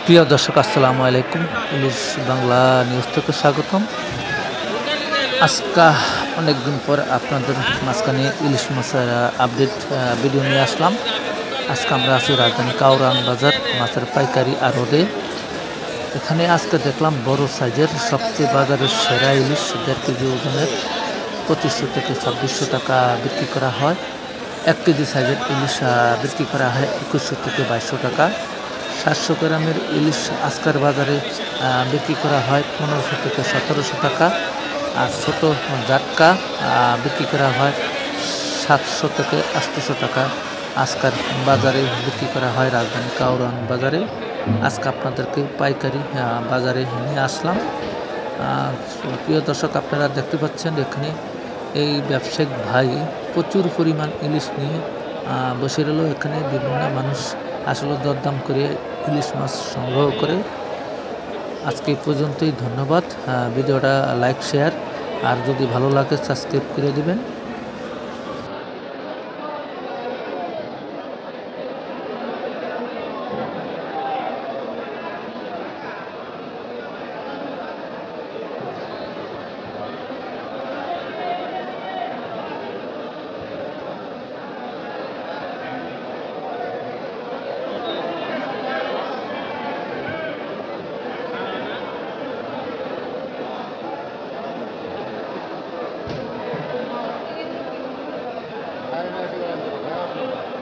প্রিয় দর্শক আসসালামু আলাইকুম। ইলিশ বাংলা নিউজ থেকে স্বাগতম। আজকা অনেকদিন পর আপনাদের মাঝখানে ইলিশ মাছের আপডেট ভিডিও নিয়ে আসলাম। আজকে আমরা আছি রাজধানী কাউরান বাজার মাছের পাইকারি আড়তে। এখানে আজকে দেখলাম বড় সাইজের সবচেয়ে বাজারের সেরা ইলিশ 1.5 কেজি ওজনের 2500 থেকে 2600 টাকা বিক্রি করা হয়। 1 কেজি সাইজের ইলিশ বিক্রি করা হয় 2100 থেকে 2200 টাকা। 700 গ্রামের ইলিশ আজকের বাজারে বিক্রি করা হয় 1500 থেকে 1700 টাকা। আর ছোটো জাটকা বিক্রি করা হয় 700 থেকে 800 টাকা। আজকের বাজারে বিক্রি করা হয় রাজধানী কাউরান বাজারে। আজকে আপনাদেরকে পাইকারি বাজারে নিয়ে আসলাম। প্রিয় দর্শক, আপনারা দেখতে পাচ্ছেন এখানে এই ব্যবসায়িক ভাই প্রচুর পরিমাণ ইলিশ নিয়ে বসে রইল। এখানে বিভিন্ন মানুষ আসলে দরদাম করে ইলিশ মাছ সংগ্রহ করে। আজকে এই পর্যন্তই, ধন্যবাদ। ভিডিওটা লাইক শেয়ার আর যদি ভালো লাগে সাবস্ক্রাইব করে দিবেন। Aynen öyle.